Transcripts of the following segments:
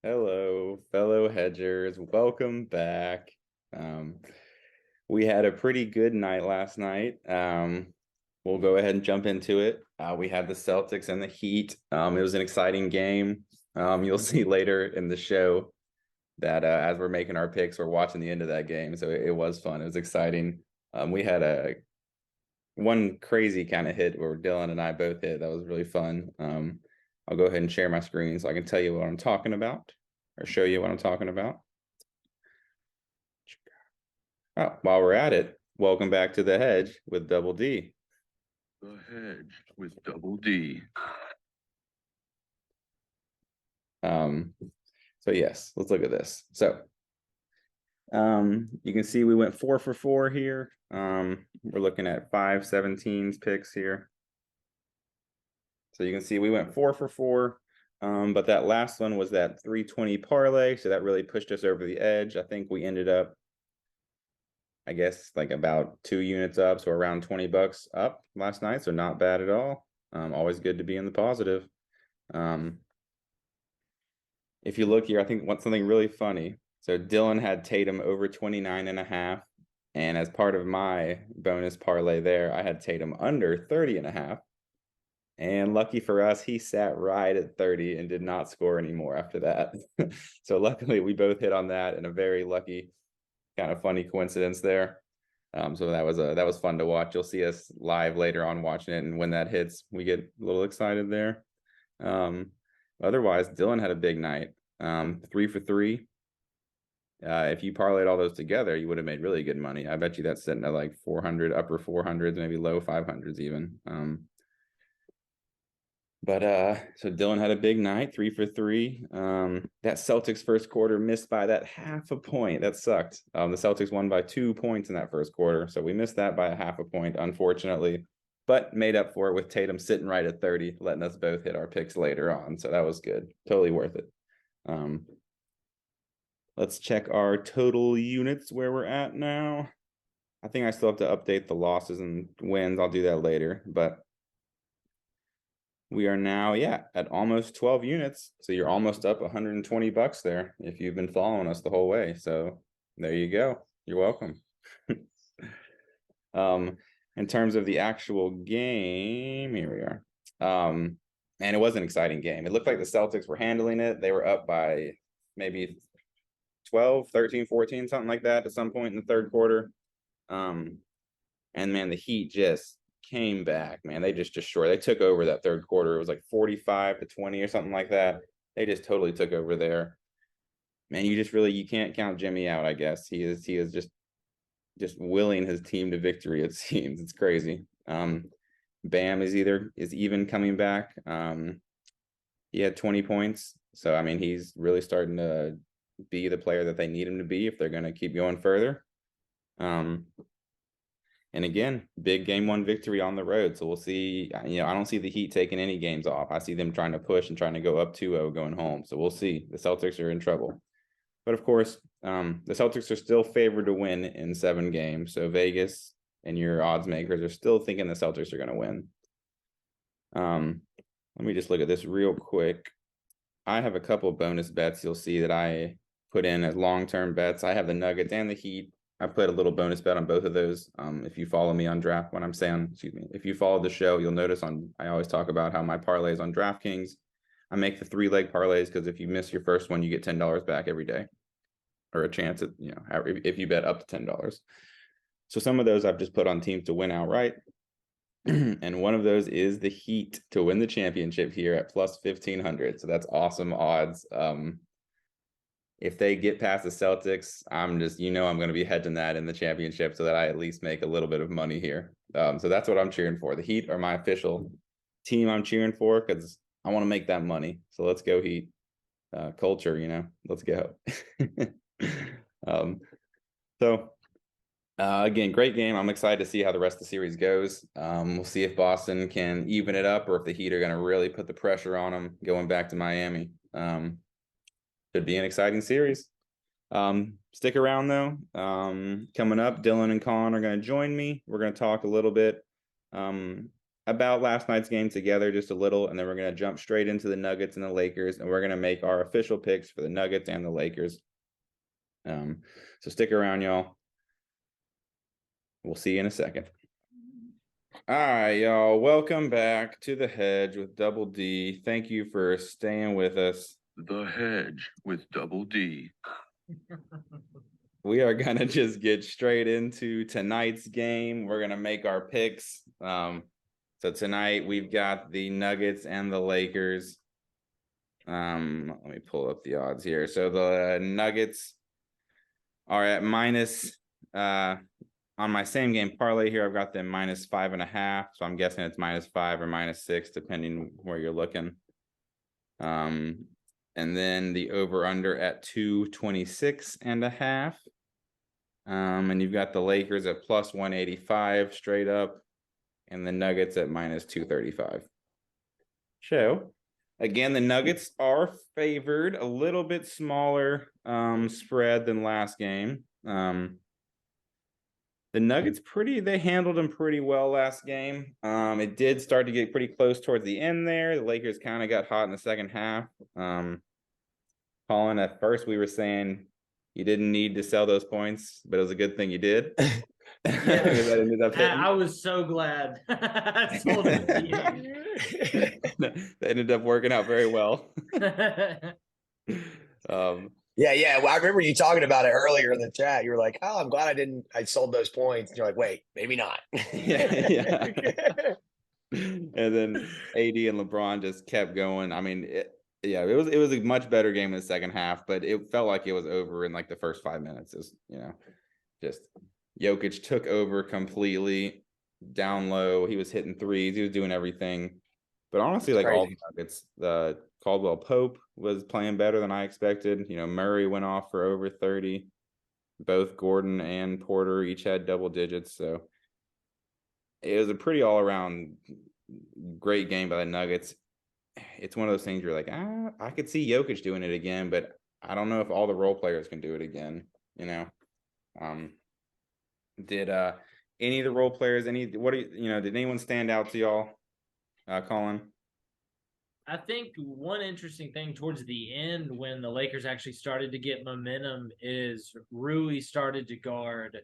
Hello, fellow hedgers. Welcome back. Um, we had a pretty good night last night. We'll go ahead and jump into it. We had the Celtics and the Heat. It was an exciting game. You'll see later in the show that as we're making our picks, we're watching the end of that game. So it was fun. It was exciting. We had a one crazy kind of hit where Dylan and I both hit. That was really fun. I'll go ahead and share my screen so I can tell you what I'm talking about or show you what I'm talking about. Oh, while we're at it, welcome back to the Hedge with Double D. The Hedge with Double D. So yes, let's look at this. So you can see we went 4 for 4 here. We're looking at 5-17s picks here. So you can see we went 4 for 4. But that last one was that 320 parlay. So that really pushed us over the edge. I think we ended up, I guess, like about 2 units up. So around $20 up last night. So not bad at all. Always good to be in the positive. If you look here, I think what's something really funny. So Dylan had Tatum over 29.5. And as part of my bonus parlay there, I had Tatum under 30.5. And lucky for us, he sat right at 30 and did not score anymore after that. So luckily, we both hit on that, and a very lucky, kind of funny coincidence there. So that was fun to watch. You'll see us live later on watching it, and when that hits, we get a little excited there. Otherwise, Dylan had a big night. 3 for 3. If you parlayed all those together, you would have made really good money. I bet you that's sitting at like 400, upper 400s, maybe low 500s even. So Dylan had a big night, 3 for 3. That Celtics first quarter missed by that half a point. That sucked. The Celtics won by 2 points in that first quarter, so we missed that by a half a point, unfortunately, but made up for it with Tatum sitting right at 30, letting us both hit our picks later on. So that was good. Totally worth it. Let's check our total units where we're at now. I think I still have to update the losses and wins. I'll do that later, but we are now, at almost 12 units. So you're almost up $120 there if you've been following us the whole way. So there you go. You're welcome. In terms of the actual game, here we are. And it was an exciting game. It looked like the Celtics were handling it. They were up by maybe 12, 13, 14, something like that at some point in the third quarter. And man, the Heat just came back, man. They just destroyed. They took over that third quarter. It was like 45-20 or something like that. They just totally took over there. Man, you can't count Jimmy out, I guess. He is just willing his team to victory, it seems. It's crazy. Bam is even coming back. He had 20 points. So I mean, he's really starting to be the player that they need him to be if they're going to keep going further. And again, big game 1 victory on the road. So we'll see. I don't see the Heat taking any games off. I see them trying to push and trying to go up 2-0 going home. So we'll see. The Celtics are in trouble. But of course, the Celtics are still favored to win in 7 games. So Vegas and your odds makers are still thinking the Celtics are going to win. Let me just look at this real quick. I have a couple of bonus bets you'll see that I put in as long-term bets. I have the Nuggets and the Heat. I put a little bonus bet on both of those. If you follow me on draft, if you follow the show, you'll notice I always talk about how my parlays on DraftKings, I make the 3-leg parlays because if you miss your first one, you get $10 back every day, or a chance at, if you bet up to $10. So some of those I've just put on teams to win outright. And one of those is the Heat to win the championship here at plus 1,500. So that's awesome odds. If they get past the Celtics, I'm going to be hedging that in the championship so that I at least make a little bit of money here. So that's what I'm cheering for. The Heat are my official team I'm cheering for because I want to make that money. So let's go Heat. Culture, let's go. Again, great game. I'm excited to see how the rest of the series goes. We'll see if Boston can even it up or if the Heat are going to really put the pressure on them going back to Miami. Should be an exciting series. Stick around though. Coming up, Dylan and Colin are going to join me. We're going to talk a little bit about last night's game together just a little, and then we're going to jump straight into the Nuggets and the Lakers, and we're going to make our official picks for the Nuggets and the Lakers. So stick around, y'all. We'll see you in a second. All right, y'all. Welcome back to the Hedge with Double D. Thank you for staying with us. The Hedge with Double D. We are going to just get straight into tonight's game. We're going to make our picks. So tonight we've got the Nuggets and the Lakers. Let me pull up the odds here. So the Nuggets are at minus, on my same game parlay here, I've got them minus 5.5. So I'm guessing it's -5 or -6, depending where you're looking. And then the over under at 226.5. And you've got the Lakers at plus 185 straight up, and the Nuggets at minus 235. So, again, the Nuggets are favored, a little bit smaller spread than last game. The Nuggets they handled them pretty well last game. It did start to get pretty close towards the end there. The Lakers kind of got hot in the second half. Colin, at first we were saying you didn't need to sell those points, but it was a good thing you did. I was so glad I sold it to you. That ended up working out very well. Yeah. Well, I remember you talking about it earlier in the chat. You were like, "Oh, I'm glad I sold those points." And you're like, "Wait, maybe not." yeah. And then AD and LeBron just kept going. I mean, it was a much better game in the second half, but it felt like it was over in like the first 5 minutes. Just Jokic took over completely down low. He was hitting threes. He was doing everything. But honestly, like all the Nuggets, the Caldwell Pope was playing better than I expected. Murray went off for over 30. Both Gordon and Porter each had double digits. So it was a pretty all-around great game by the Nuggets. It's one of those things you're like, I could see Jokic doing it again, but I don't know if all the role players can do it again. Did any of the role players, did anyone stand out to y'all, Colin? I think one interesting thing towards the end when the Lakers actually started to get momentum is Rui started to guard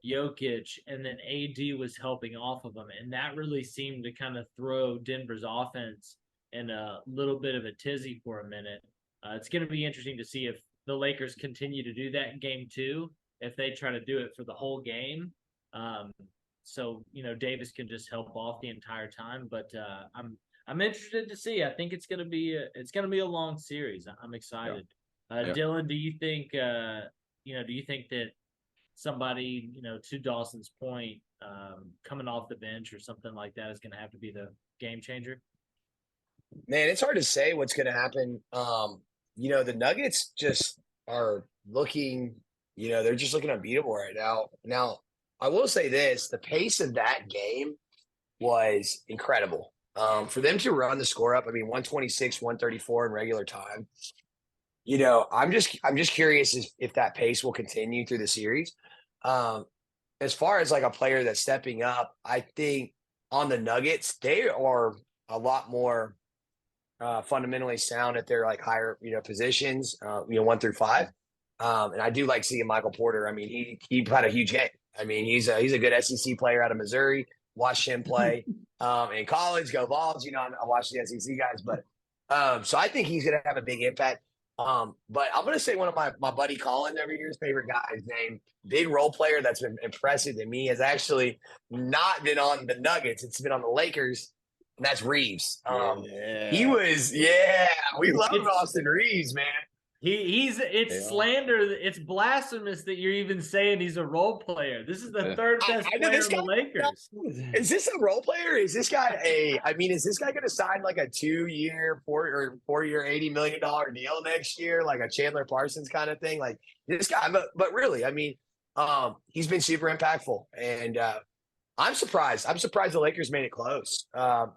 Jokic, and then AD was helping off of him. And that really seemed to kind of throw Denver's offense in a little bit of a tizzy for a minute. It's going to be interesting to see if the Lakers continue to do that in game 2, if they try to do it for the whole game. So Davis can just help off the entire time. But I'm interested to see. I think it's gonna be a long series. I'm excited. Yeah. Dylan, do you think that somebody, to Dawson's point, coming off the bench or something like that is going to have to be the game changer? Man, it's hard to say what's going to happen. The Nuggets just are looking, they're just looking unbeatable right now. Now, I will say this, the pace of that game was incredible. For them to run the score up, 126, 134 in regular time. I'm just curious if that pace will continue through the series. As far as like a player that's stepping up, I think on the Nuggets, they are a lot more fundamentally sound at their like higher, positions, 1 through 5. And I do like seeing Michael Porter. He had a huge game. He's a good SEC player out of Missouri. Watched him play in college, go Vols. I watched the SEC guys, but so I think he's going to have a big impact. But I'm going to say one of my buddy Colin every year's favorite guys named big role player that's been impressive to me has actually not been on the Nuggets. It's been on the Lakers, and that's Reeves. He was, we love Austin Reeves, man. It's slander. It's blasphemous that you're even saying he's a role player. This is the third best player on the Lakers. Is this a role player? Is this guy is this guy going to sign like a 2-year, 4-year, $80 million deal next year, like a Chandler Parsons kind of thing? Like this guy, but really, he's been super impactful, and I'm surprised. I'm surprised the Lakers made it close.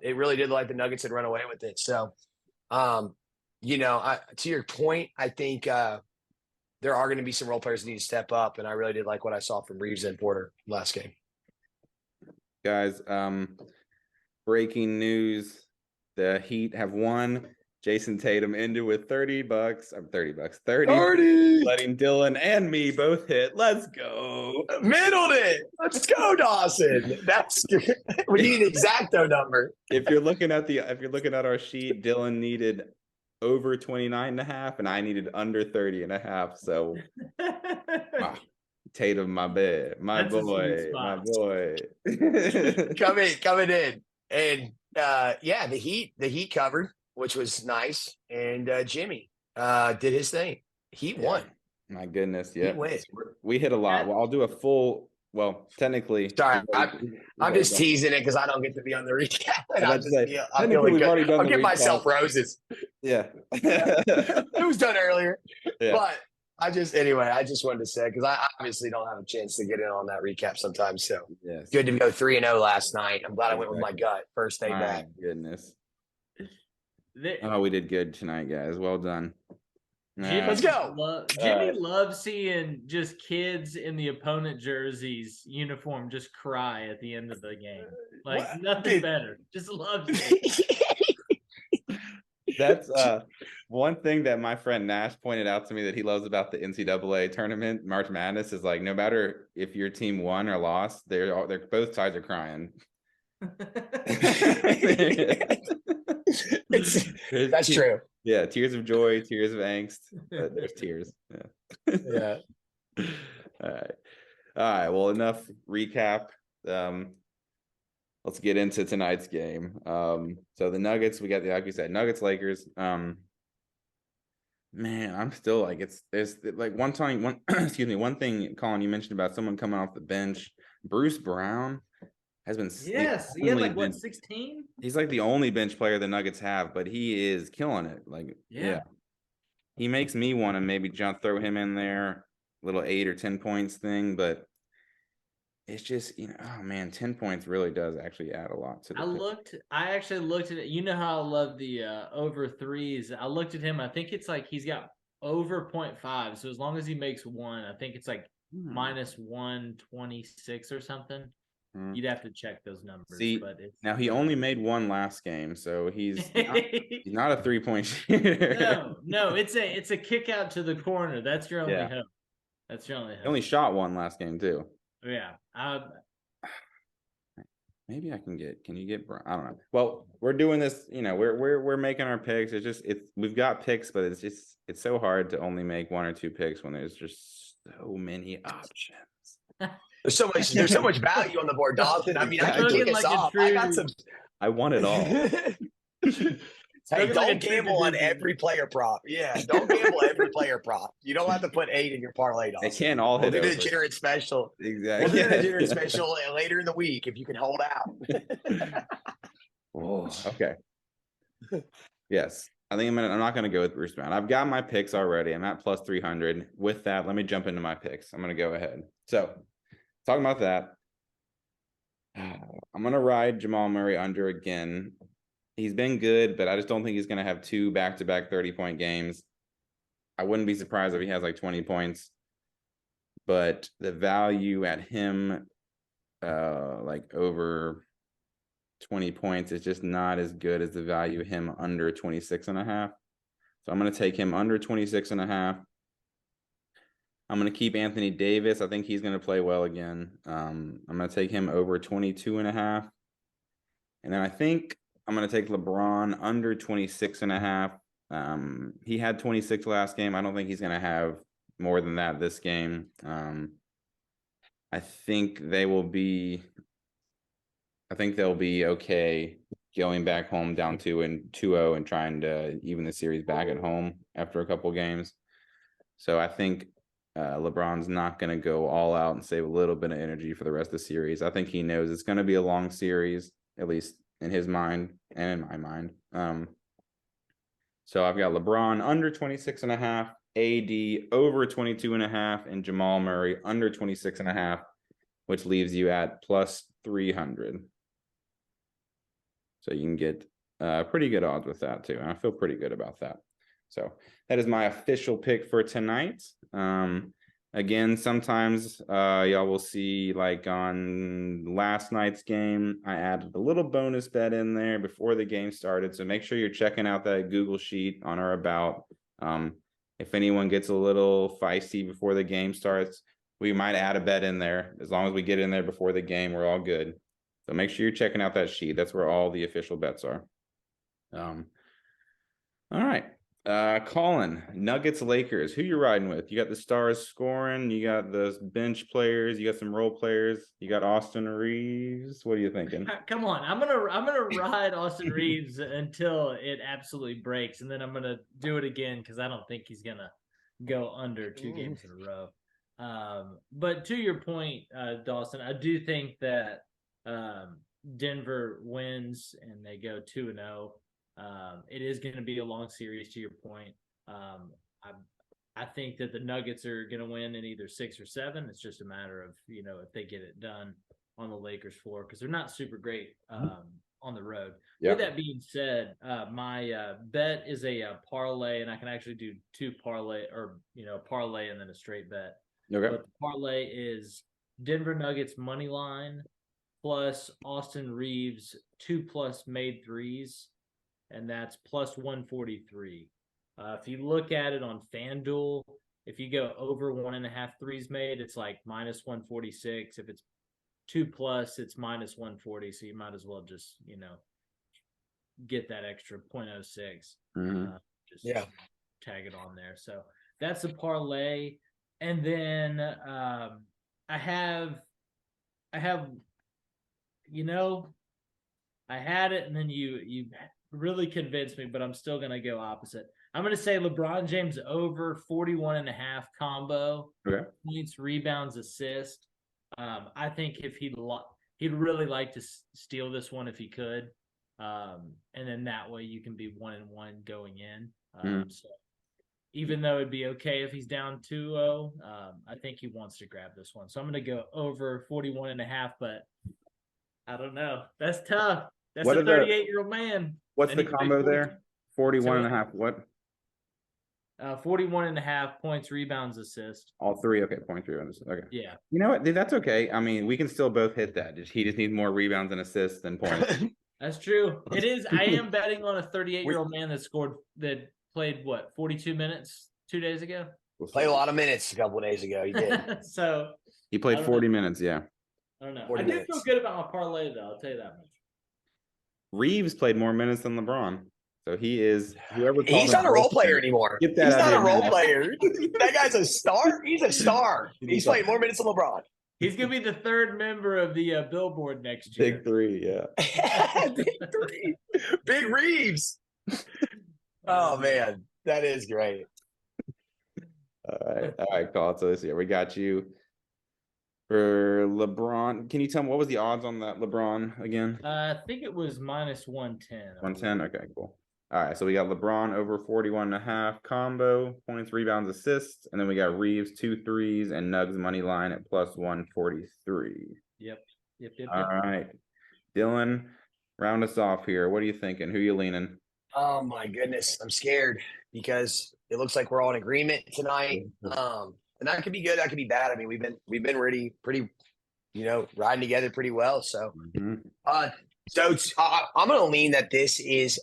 It really did look like the Nuggets had run away with it. So, to your point, I think there are going to be some role players that need to step up, and I really did like what I saw from Reeves and Porter last game. Guys, breaking news. The Heat have won. Jason Tatum ended with $30. I'm $30. 30. Letting Dylan and me both hit. Let's go. Middled it. Let's go, Dawson. That's we need an exacto number. If you're looking at our sheet, Dylan needed over 29.5 and I needed under 30.5. So Tatum, my bad. My That's a sweet boy. My spot. boy. coming in. And yeah, the Heat covered, which was nice. And Jimmy did his thing. Heat won. My goodness, yeah. win. We hit a lot. Well, I'll do a full. Well, technically, Sorry, I'm just teasing it because I don't get to be on the recap. And I I'm was just, about to say, yeah, I'm technically, feeling we've already good. done I'll the give recap. myself roses. Yeah. It was done earlier. Yeah. But I just wanted to say, because I obviously don't have a chance to get in on that recap sometimes. So Yes. good to go 3-0 last night. I'm glad I went with my gut. First day My back. goodness. The- Oh, we did good tonight, guys. Well done. Jimmy, Let's go. Jimmy loves seeing just kids in the opponent jerseys uniform just cry at the end of the game. Like What? nothing better. Just loves it. That's one thing that my friend Nash pointed out to me that he loves about the NCAA tournament, March Madness, is like no matter if your team won or lost, they're both sides are crying. That's true. Yeah, tears of joy, tears of angst. But there's tears. Yeah. Yeah. All right. All right. Well, enough recap. Let's get into tonight's game. So the Nuggets, we got like you said, Nuggets, Lakers. Man, I'm still like there's like one excuse me, one thing, Colin, you mentioned about someone coming off the bench. Bruce Brown has been Yes, he had like what 16? He's like the only bench player the Nuggets have, but he is killing it. Like, yeah. He makes me want to maybe throw him in there, little 8 or 10 points thing, but it's just, oh man, 10 points really does actually add a lot to the I actually looked at it. You know how I love the over threes. I looked at him. I think it's like he's got over 0.5. So as long as he makes one, I think it's like minus 126 or something. You'd have to check those numbers. See, but it's, now he only made one last game, so he's not a 3-point shooter. No, it's a kick out to the corner. That's your only hope. That's your only hope. He only shot one last game too. Yeah. Maybe I can you get I don't know. Well, we're doing this, we're making our picks. We've got picks, but it's so hard to only make 1 or 2 picks when there's just so many options. There's so much value on the board, Dawson. I mean, I can kick us off. I want it all. Hey, don't gamble on every player prop. Yeah, don't gamble every player prop. You don't have to put 8 in your parlay. They can't all hit over. We'll do the degenerate special. Exactly. We'll do the degenerate special later in the week if you can hold out. Oh, okay. Yes. I think I'm not going to go with Bruce Brown. I've got my picks already. I'm at plus 300. With that, let me jump into my picks. I'm going to go ahead. So, talking about that, I'm going to ride Jamal Murray under again. He's been good, but I just don't think he's going to have 2 back-to-back 30-point games. I wouldn't be surprised if he has like 20 points. But the value at him, like over 20 points, is just not as good as the value of him under 26.5. So I'm going to take him under 26.5. I'm going to keep Anthony Davis. I think he's going to play well again. I'm going to take him over 22.5. And then I think I'm going to take LeBron under 26.5. He had 26 last game. I don't think he's going to have more than that this game. I think they'll be okay going back home down 2-0 and trying to even the series back at home after a couple games. So I think LeBron's not going to go all out and save a little bit of energy for the rest of the series. I think he knows it's going to be a long series, at least in his mind and in my mind. So I've got LeBron under 26.5, AD over 22.5, and Jamal Murray under 26.5, which leaves you at plus 300. So you can get pretty good odds with that too. And I feel pretty good about that. So that is my official pick for tonight. Again, sometimes y'all will see, like on last night's game, I added a little bonus bet in there before the game started. So make sure you're checking out that Google sheet on our about. If anyone gets a little feisty before the game starts, we might add a bet in there. As long as we get in there before the game, we're all good. So make sure you're checking out that sheet. That's where all the official bets are. All right. Colin, Nuggets, Lakers. Who you riding with? You got the stars scoring. You got the bench players. You got some role players. You got Austin Reeves. What are you thinking? Come on, I'm gonna ride Austin Reeves until it absolutely breaks, and then I'm gonna do it again because I don't think he's gonna go under 2 games in a row. But to your point, Dawson, I do think that Denver wins and they go 2-0. It is going to be a long series, to your point. I think that the Nuggets are going to win in either 6 or 7. It's just a matter of, if they get it done on the Lakers floor, because they're not super great on the road. Yeah. With that being said, my bet is a parlay, and I can actually do 2 parlay, or parlay and then a straight bet. Okay. But the parlay is Denver Nuggets money line plus Austin Reeves 2+ made threes, and that's plus 143. If you look at it on FanDuel, if you go over 1.5 threes made, it's like minus 146. If it's 2+, it's minus 140. So you might as well just, get that extra 0.06. Just tag it on there. So that's a parlay. And then I have, I had it, and then you really convinced me, but I'm still going to go opposite. I'm going to say LeBron James over 41.5 combo. Okay. Points, rebounds, assist. I think if he'd really like to steal this one if he could. And then that way you can be 1-1 going in. So even though it'd be okay if he's down 2-0, I think he wants to grab this one. So I'm going to go over 41.5, but I don't know. That's tough. That's a 38-year-old man. What's the combo there? 41.5. What? 41.5 points, rebounds, assist. All 3. Okay, 0.3. Okay. Yeah. You know what? Dude, that's okay. I mean, we can still both hit that. He just needs more rebounds and assists than points. That's true. It is. I am betting on a 38-year-old man that played 42 minutes 2 days ago. Played a lot of minutes a couple of days ago. He did. So he played 40 minutes. Yeah. I don't know. I do feel good about my parlay, though. I'll tell you that much. Reeves played more minutes than LeBron. So he is whoever. He's not a role player anymore. He's not a role player. That guy's a star. He's a star. He's playing more minutes than LeBron. He's gonna be the 3rd member of the Billboard next year. Big 3, yeah. Big 3. Big Reeves. Oh man, that is great. All right, Colin. So this year we got you for LeBron. Can you tell me what was the odds on that LeBron again? I think it was minus 110. 110. Okay, cool. All right, so we got LeBron over 41.5 combo, points, rebounds, assists, and then we got Reeves 2 threes and Nugs money line at plus 143. Yep. All right, Dylan, round us off here. What are you thinking? Who are you leaning? Oh my goodness, I'm scared because it looks like we're all in agreement tonight. And that could be good. That could be bad. I mean, we've been pretty, riding together pretty well. So, so I'm going to lean that this is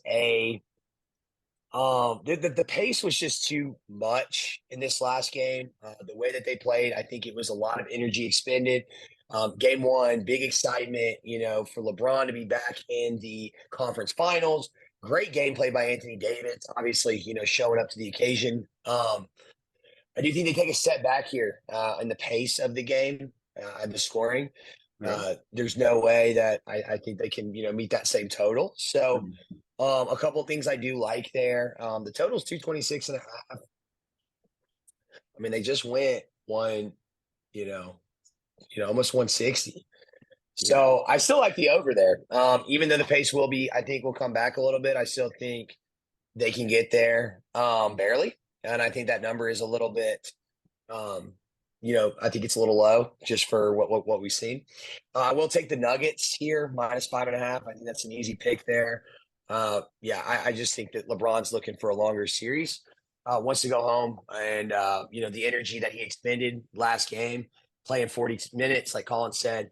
the pace was just too much in this last game. The way that they played, I think it was a lot of energy expended. Game 1, big excitement, for LeBron to be back in the conference finals. Great gameplay by Anthony Davis, obviously, showing up to the occasion. I do think they take a step back here in the pace of the game and the scoring. There's no way that I think they can, meet that same total. So a couple of things I do like there. The total is 226.5. I mean, they just went almost 160. So I still like the over there. Even though the pace I think will come back a little bit. I still think they can get there barely. And I think that number is a little bit, I think it's a little low just for what we've seen. I will take the Nuggets here, minus 5.5. I think that's an easy pick there. I just think that LeBron's looking for a longer series. wants to go home, and the energy that he expended last game, playing 40 minutes, like Colin said.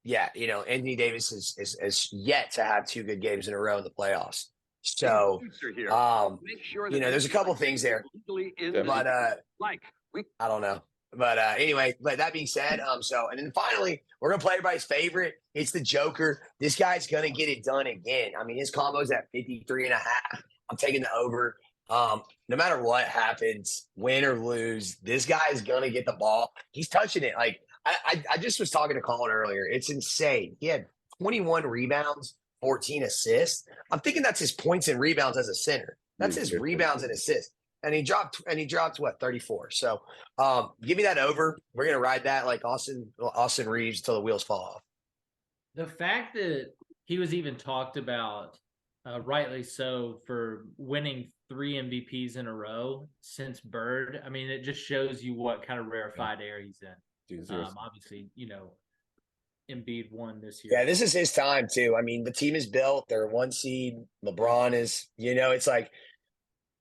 Anthony Davis is yet to have 2 good games in a row in the playoffs. So, there's a couple things there, but I don't know. But anyway, but that being said, and then finally, we're gonna play everybody's favorite. It's the Joker. This guy's gonna get it done again. I mean, his combo's at 53.5. I'm taking the over. No matter what happens, win or lose, this guy is gonna get the ball. He's touching it. Like I just was talking to Colin earlier. It's insane. He had 21 rebounds, 14 assists. I'm thinking that's his points and rebounds as a center. That's his rebounds and assists. And he dropped what, 34. So give me that over. We're gonna ride that like Austin Reeves until the wheels fall off. The fact that he was even talked about, rightly so, for winning 3 MVPs in a row since Bird. I mean, it just shows you what kind of rarefied air he's in. Obviously, Embiid won this year. Yeah, this is his time too. I mean, the team is built. They're 1 seed. LeBron is, it's like,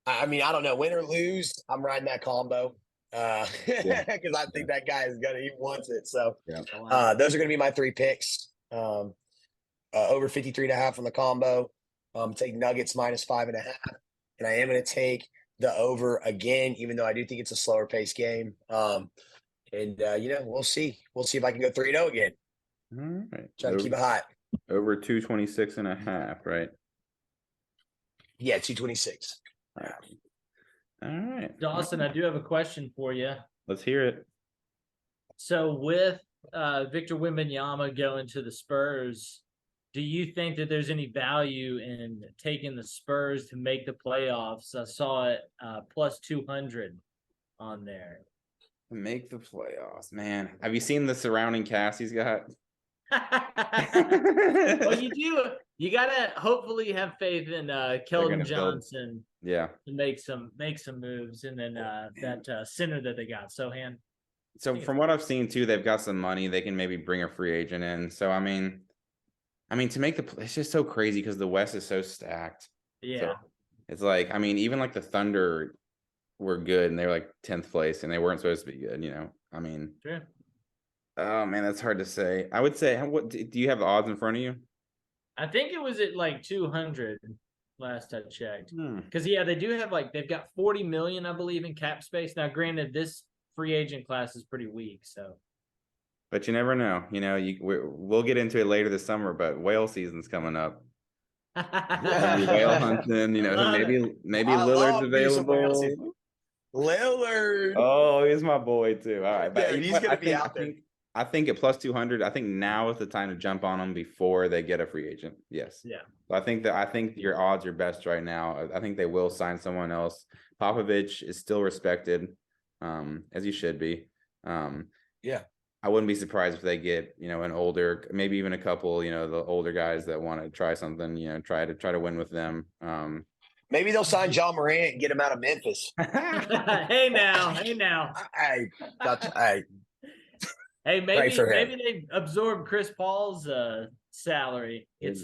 I mean, I don't know, win or lose, I'm riding that combo because I think that guy he wants it. So those are going to be my 3 picks. Over 53.5 on the combo. Take Nuggets -5.5, and I am going to take the over again, even though I do think it's a slower pace game. We'll see. We'll see if I can go 3-0 again. All right. Try to keep it hot. Over 226.5, right? Yeah, 226. All right. Dawson, I do have a question for you. Let's hear it. So with Victor Wembanyama going to the Spurs, do you think that there's any value in taking the Spurs to make the playoffs? I saw it plus 200 on there. Make the playoffs, man. Have you seen the surrounding cast he's got? Well, you do. You gotta hopefully have faith in Keldon Johnson. Yeah, to make some moves, and then that center that they got, Sohan. So from what I've seen too, they've got some money. They can maybe bring a free agent in. So I mean, to make it's just so crazy because the West is so stacked. Yeah, so it's like, I mean, even like the Thunder were good and they were like 10th place and they weren't supposed to be good. I mean, sure. Oh man, that's hard to say. I would say, what do you have the odds in front of you? I think it was at like 200 last I checked. Because they do have they've got 40 million, I believe, in cap space. Now, granted, this free agent class is pretty weak, so. But you never know. We'll get into it later this summer, but whale season's coming up. Whale hunting, maybe Lillard's available. Lillard. Oh, he's my boy too. All right, but he's gonna be out there. I think at plus 200, I think now is the time to jump on them before they get a free agent. Yes. Yeah. So I think your odds are best right now. I think they will sign someone else. Popovich is still respected, as he should be. Yeah. I wouldn't be surprised if they get, an older, maybe even a couple, the older guys that want to try something, try to win with them. Maybe they'll sign John Morant and get him out of Memphis. Hey now. Hey, maybe they absorb Chris Paul's salary. Get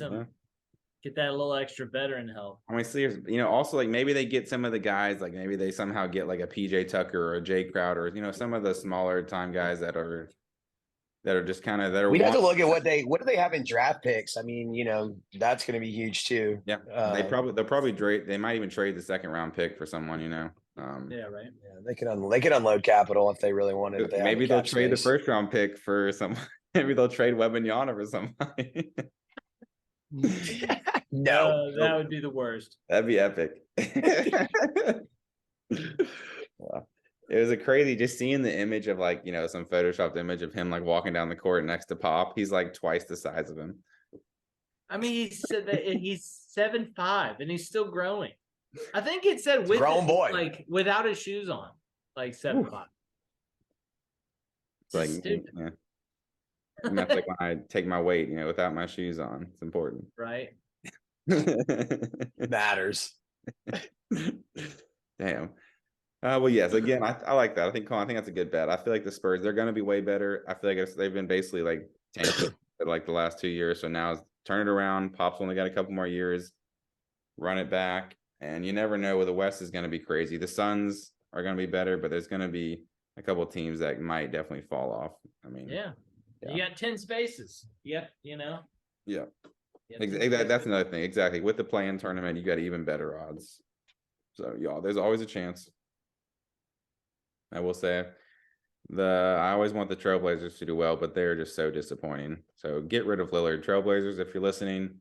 that a little extra veteran help. I mean, seriously, also like maybe they get some of the guys, like maybe they somehow get like a PJ Tucker or a Jay Crowder, some of the smaller time guys that are just kind of We'd have to look at what do they have in draft picks. I mean, that's going to be huge too. Yeah, they'll probably trade. They might even trade the 2nd round pick for someone. Yeah, right. Yeah, they can unload capital if they really wanted. Maybe they'll trade the 1st round pick for someone. Maybe they'll trade Wembanyama for somebody. No, that would be the worst. That'd be epic. Wow. It was a crazy just seeing the image of some photoshopped image of him walking down the court next to Pop. He's twice the size of him. I mean, he's 7'5" and he's still growing. I think it said with grown boy, without his shoes on, 7'5". Yeah. And that's when I take my weight, without my shoes on. It's important. Right. Matters. Damn. Well, yes. Again, I like that. I think that's a good bet. I feel like the Spurs, they're going to be way better. I feel like they've been basically tanking for the last 2 years. So now turn it around. Pop's only got a couple more years. Run it back. And you never know where the West is going to be crazy. The Suns are going to be better, but there's going to be a couple of teams that might definitely fall off. I mean, Yeah. Yeah. You got 10 spaces. Yep, yeah, You got 10 that's spaces. another thing. Exactly. With the play-in tournament, you got even better odds. So, y'all, there's always a chance. I will say, I always want the Trailblazers to do well, but they're just so disappointing. So get rid of Lillard. Trailblazers, if you're listening,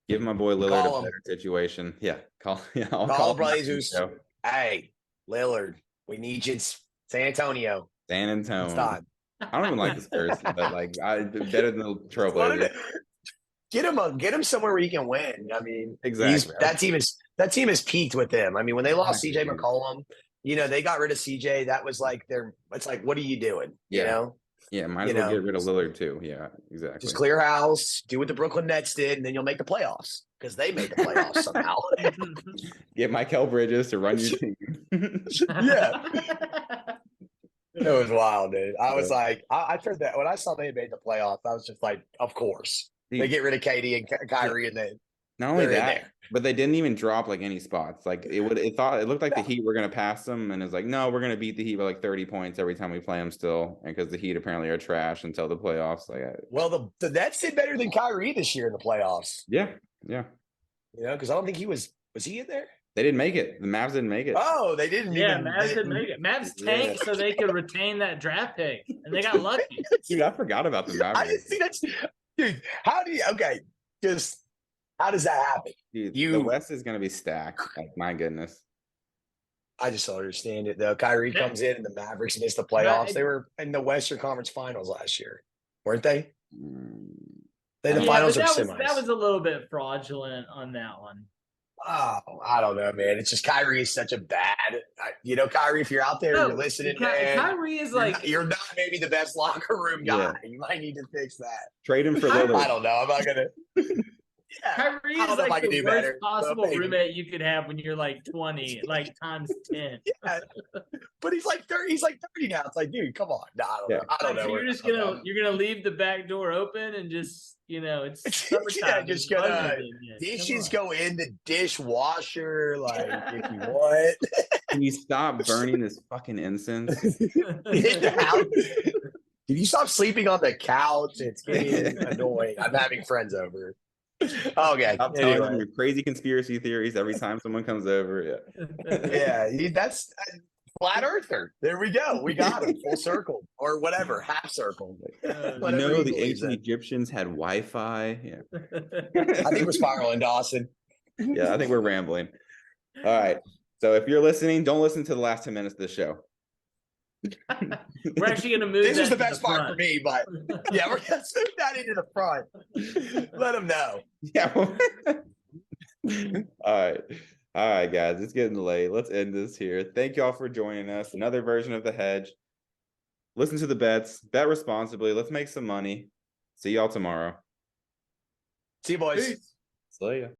give my boy Lillard Call a him. better situation. Yeah, I'll Call the him after the Blazers. show. Hey, Lillard, we need you in San Antonio. San It's Antonio. time. I don't even like the Spurs, but like better than the Trailblazers. Get him somewhere where he can win. I mean, Exactly. that team is peaked with him. I mean, when they lost CJ Exactly. McCollum, they got rid of CJ. That was like it's like, what are you doing? Yeah. You know? Yeah, might as well get rid of Lillard too. Yeah, exactly. Just clear house, do what the Brooklyn Nets did, and then you'll make the playoffs because they made the playoffs somehow. Get Mikal Bridges to run your team. Yeah. It was wild, dude. I was like, I turned that when I saw they made the playoffs. I was just like, of course. They get rid of KD and Kyrie, and then not only they're in that, there. but they didn't even drop like any spots. Like it looked like the Heat were gonna pass them, and it's like, no, we're gonna beat the Heat by like 30 points every time we play them still, and because the Heat apparently are trash until the playoffs. Like, Well, the Nets did better than Kyrie this year in the playoffs. yeah. Because I don't think he was he in there? They didn't make it. The Mavs didn't make it. Oh, they didn't. Yeah, even, Mavs didn't make it. Mavs tanked so they could retain that draft pick, and they got lucky. Dude, I forgot about the Mavs. I didn't see that. Dude, how do you? Okay, just how does that happen? Dude, the West is gonna be stacked. Like, my goodness. I just don't understand it though. Kyrie comes in and the Mavericks miss the playoffs. They were in the Western Conference Finals last year, weren't they? They the finals or semis. That was a little bit fraudulent on that one. Oh, I don't know, man. It's just Kyrie is such a bad. Kyrie, if you're out there, you're listening, man. Kyrie is like you're not maybe the best locker room guy. Yeah. You might need to fix that. Trade him for Lillard. I don't know. I'm not gonna. Yeah, Kyrie is like the worst possible roommate you could have when you're like 20, like times 10. Yeah. But he's like 30. He's like 30 now. It's like, dude, come on. No, I don't know. So you're gonna leave the back door open and just it's summertime. Just gonna dishes go in the dishwasher like if you want. Can you stop burning this fucking incense? Can you stop sleeping on the couch? It's getting annoying. I'm having friends over. Okay. Stop telling them your crazy conspiracy theories every time someone comes over. Yeah. That's flat earther. There we go. We got him full circle or whatever, half circle. The ancient Egyptians had Wi-Fi. Yeah. I think we're spiraling, Dawson. Yeah, I think we're rambling. All right. So if you're listening, don't listen to the last 10 minutes of the show. We're actually going to move. This is the best part for me, but yeah, we're going to move that into the front. Let them know. Yeah. All right, guys, it's getting late. Let's end this here. Thank y'all for joining us. Another version of the Hedge. Listen to the bets, bet responsibly. Let's make some money. See y'all tomorrow. See you, boys. Peace. See ya.